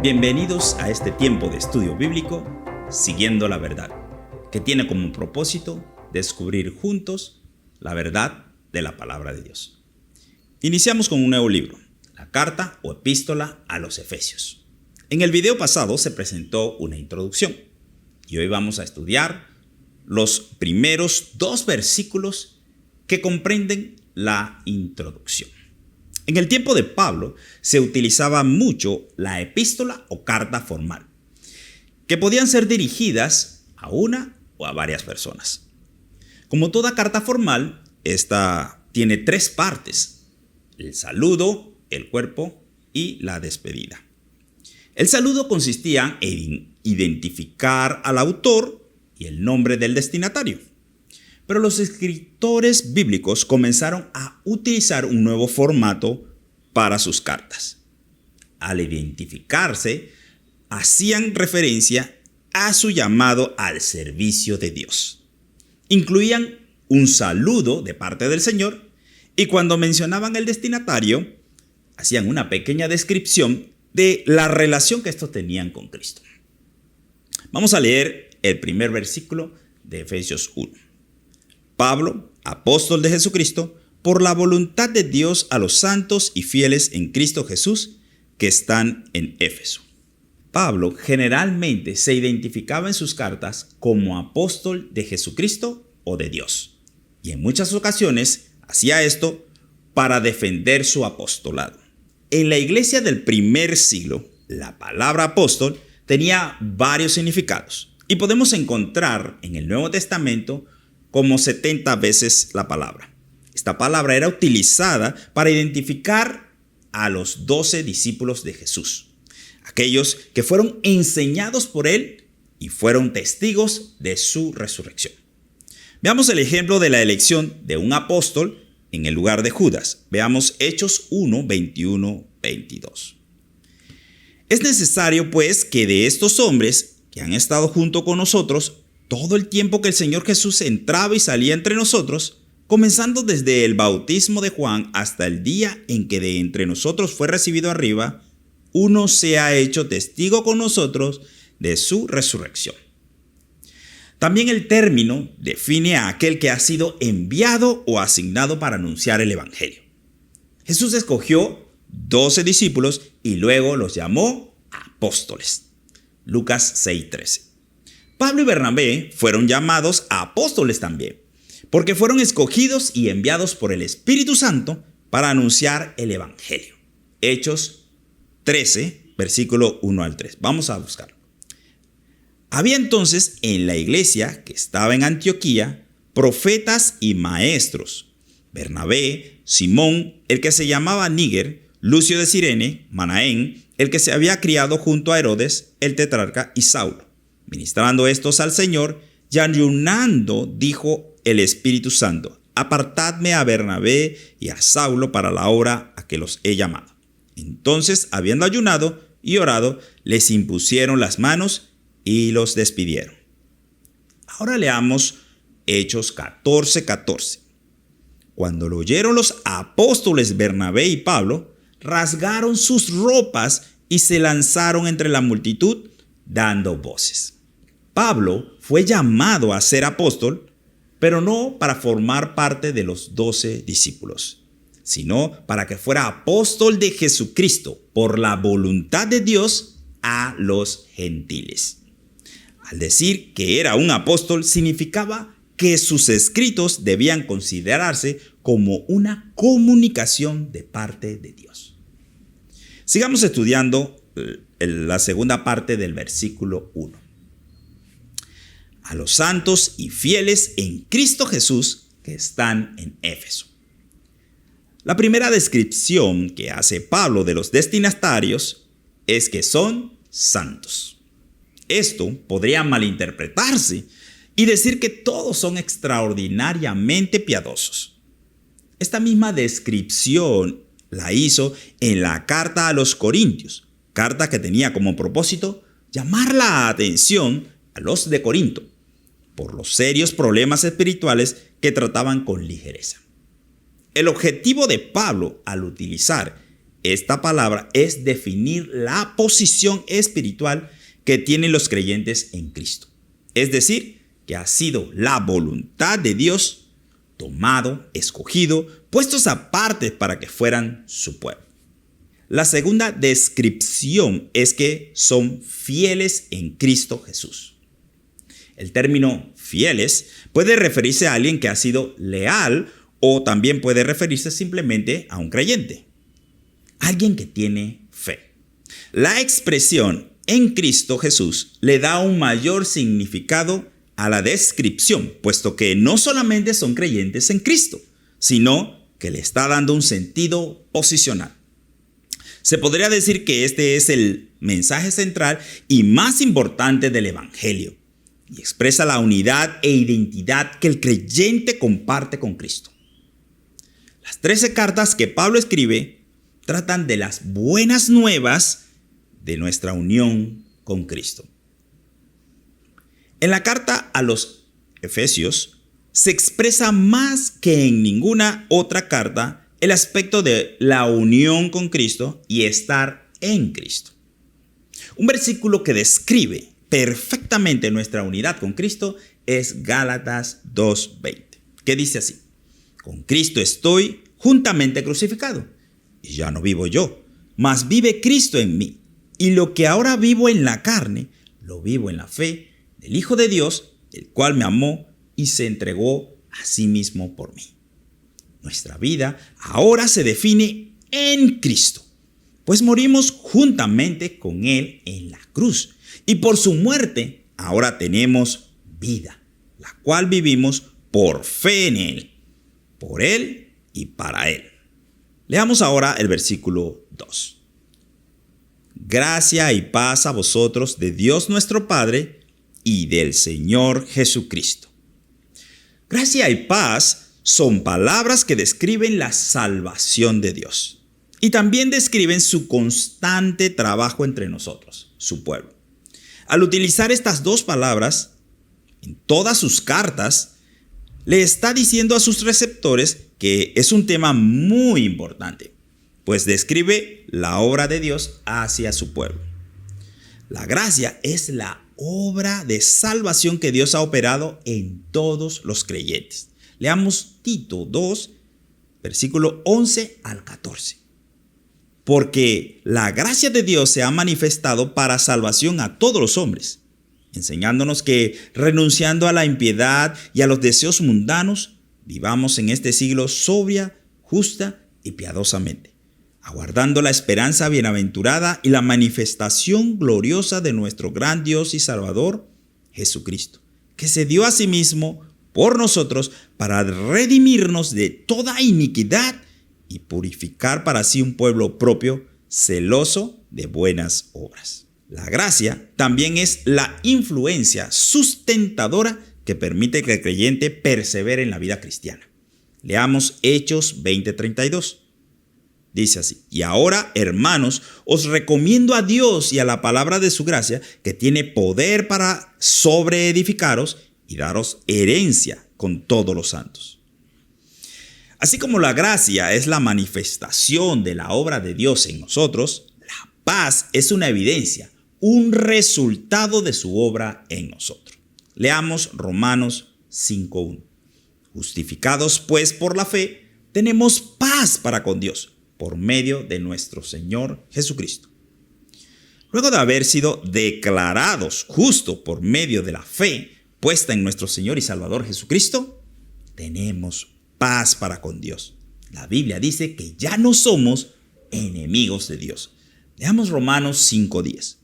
Bienvenidos a este tiempo de estudio bíblico, Siguiendo la Verdad, que tiene como propósito descubrir juntos la verdad de la palabra de Dios. Iniciamos con un nuevo libro, la carta o epístola a los Efesios. En el video pasado se presentó una introducción y hoy vamos a estudiar los primeros 2 versículos que comprenden la introducción. En el tiempo de Pablo se utilizaba mucho la epístola o carta formal, que podían ser dirigidas a una o a varias personas. Como toda carta formal, esta tiene 3 partes: el saludo, el cuerpo y la despedida. El saludo consistía en identificar al autor y el nombre del destinatario. Pero los escritores bíblicos comenzaron a utilizar un nuevo formato para sus cartas. Al identificarse, hacían referencia a su llamado al servicio de Dios. Incluían un saludo de parte del Señor y cuando mencionaban el destinatario, hacían una pequeña descripción de la relación que estos tenían con Cristo. Vamos a leer el primer versículo de Efesios 1. Pablo, apóstol de Jesucristo, por la voluntad de Dios a los santos y fieles en Cristo Jesús que están en Éfeso. Pablo generalmente se identificaba en sus cartas como apóstol de Jesucristo o de Dios, y en muchas ocasiones hacía esto para defender su apostolado. En la iglesia del primer siglo, la palabra apóstol tenía varios significados, y podemos encontrar en el Nuevo Testamento como 70 veces la palabra. Esta palabra era utilizada para identificar a los 12 discípulos de Jesús, aquellos que fueron enseñados por él y fueron testigos de su resurrección. Veamos el ejemplo de la elección de un apóstol en el lugar de Judas. Veamos Hechos 1, 21, 22. Es necesario, pues, que de estos hombres que han estado junto con nosotros todo el tiempo que el Señor Jesús entraba y salía entre nosotros, comenzando desde el bautismo de Juan hasta el día en que de entre nosotros fue recibido arriba, uno se ha hecho testigo con nosotros de su resurrección. También el término define a aquel que ha sido enviado o asignado para anunciar el evangelio. Jesús escogió 12 discípulos y luego los llamó apóstoles. Lucas 6:13. Pablo y Bernabé fueron llamados apóstoles también, porque fueron escogidos y enviados por el Espíritu Santo para anunciar el evangelio. Hechos 13, versículo 1 al 3. Vamos a buscarlo. Había entonces en la iglesia que estaba en Antioquía profetas y maestros: Bernabé, Simón, el que se llamaba Níger, Lucio de Cirene, Manaén, el que se había criado junto a Herodes, el tetrarca, y Saulo. Ministrando estos al Señor y ayunando, dijo el Espíritu Santo: apartadme a Bernabé y a Saulo para la obra a que los he llamado. Entonces, habiendo ayunado y orado, les impusieron las manos y los despidieron. Ahora leamos Hechos 14:14. Cuando lo oyeron los apóstoles Bernabé y Pablo, rasgaron sus ropas y se lanzaron entre la multitud dando voces. Pablo fue llamado a ser apóstol, pero no para formar parte de los 12 discípulos, sino para que fuera apóstol de Jesucristo por la voluntad de Dios a los gentiles. Al decir que era un apóstol, significaba que sus escritos debían considerarse como una comunicación de parte de Dios. Sigamos estudiando la segunda parte del versículo 1. A los santos y fieles en Cristo Jesús que están en Éfeso. La primera descripción que hace Pablo de los destinatarios es que son santos. Esto podría malinterpretarse y decir que todos son extraordinariamente piadosos. Esta misma descripción la hizo en la carta a los Corintios, carta que tenía como propósito llamar la atención a los de Corinto por los serios problemas espirituales que trataban con ligereza. El objetivo de Pablo al utilizar Esta palabra es definir la posición espiritual que tienen los creyentes en Cristo. Es decir, que ha sido la voluntad de Dios tomado, escogido, puestos aparte para que fueran su pueblo. La segunda descripción es que son fieles en Cristo Jesús. El término fieles puede referirse a alguien que ha sido leal o también puede referirse simplemente a un creyente, alguien que tiene fe. La expresión en Cristo Jesús le da un mayor significado a la descripción, puesto que no solamente son creyentes en Cristo, sino que le está dando un sentido posicional. Se podría decir que este es el mensaje central y más importante del Evangelio, y expresa la unidad e identidad que el creyente comparte con Cristo. Las 13 cartas que Pablo escribe tratan de las buenas nuevas de nuestra unión con Cristo. En la carta a los Efesios se expresa más que en ninguna otra carta el aspecto de la unión con Cristo y estar en Cristo. Un versículo que describe perfectamente nuestra unidad con Cristo es Gálatas 2:20, que dice así: con Cristo estoy juntamente crucificado, y ya no vivo yo, mas vive Cristo en mí, y lo que ahora vivo en la carne, lo vivo en la fe del Hijo de Dios, el cual me amó y se entregó a sí mismo por mí. Nuestra vida ahora se define en Cristo, pues morimos juntamente con Él en la cruz, y por su muerte ahora tenemos vida, la cual vivimos por fe en Él, por Él y para Él. Leamos ahora el versículo 2. Gracia y paz a vosotros de Dios nuestro Padre y del Señor Jesucristo. Gracia y paz son palabras que describen la salvación de Dios y también describen su constante trabajo entre nosotros, su pueblo. Al utilizar estas dos palabras en todas sus cartas, le está diciendo a sus receptores que es un tema muy importante, pues describe la obra de Dios hacia su pueblo. La gracia es la obra de salvación que Dios ha operado en todos los creyentes. Leamos Tito 2, versículo 11 al 14. Porque la gracia de Dios se ha manifestado para salvación a todos los hombres, enseñándonos que, renunciando a la impiedad y a los deseos mundanos, vivamos en este siglo sobria, justa y piadosamente, aguardando la esperanza bienaventurada y la manifestación gloriosa de nuestro gran Dios y Salvador, Jesucristo, que se dio a sí mismo por nosotros para redimirnos de toda iniquidad y purificar para sí un pueblo propio, celoso de buenas obras. La gracia también es la influencia sustentadora que permite que el creyente persevere en la vida cristiana. Leamos Hechos 20:32. Dice así: y ahora, hermanos, os recomiendo a Dios y a la palabra de su gracia, que tiene poder para sobreedificaros y daros herencia con todos los santos. Así como la gracia es la manifestación de la obra de Dios en nosotros, la paz es una evidencia, un resultado de su obra en nosotros. Leamos Romanos 5:1. Justificados pues por la fe, tenemos paz para con Dios, por medio de nuestro Señor Jesucristo. Luego de haber sido declarados justos por medio de la fe puesta en nuestro Señor y Salvador Jesucristo, tenemos paz para con Dios. La Biblia dice que ya no somos enemigos de Dios. Leamos Romanos 5:10.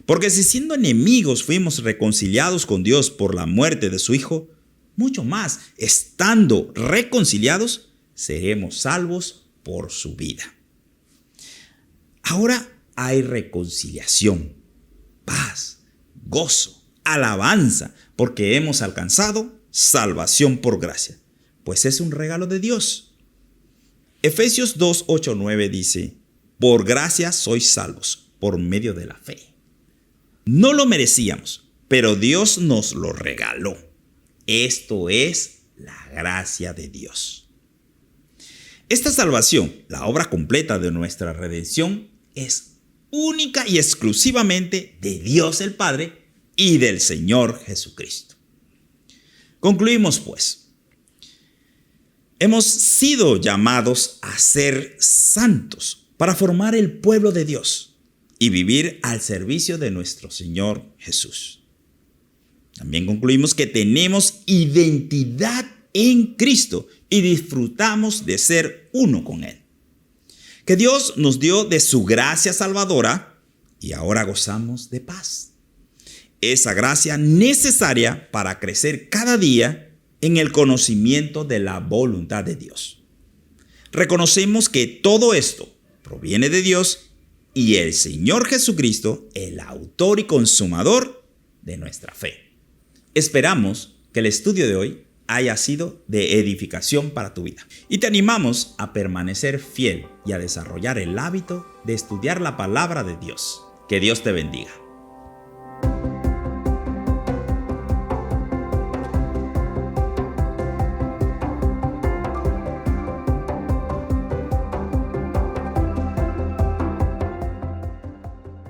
Porque si siendo enemigos fuimos reconciliados con Dios por la muerte de su Hijo, mucho más, estando reconciliados, seremos salvos por su vida. Ahora hay reconciliación, paz, gozo, alabanza, porque hemos alcanzado salvación por gracia, pues es un regalo de Dios. Efesios 2:8-9 dice: por gracia sois salvos, por medio de la fe. No lo merecíamos, pero Dios nos lo regaló. Esto es la gracia de Dios. Esta salvación, la obra completa de nuestra redención, es única y exclusivamente de Dios el Padre y del Señor Jesucristo. Concluimos pues. Hemos sido llamados a ser santos para formar el pueblo de Dios y vivir al servicio de nuestro Señor Jesús. También concluimos que tenemos identidad en Cristo y disfrutamos de ser uno con Él. Que Dios nos dio de su gracia salvadora y ahora gozamos de paz. Esa gracia necesaria para crecer cada día en el conocimiento de la voluntad de Dios. Reconocemos que todo esto proviene de Dios y el Señor Jesucristo, el autor y consumador de nuestra fe. Esperamos que el estudio de hoy haya sido de edificación para tu vida. Y te animamos a permanecer fiel y a desarrollar el hábito de estudiar la palabra de Dios. Que Dios te bendiga.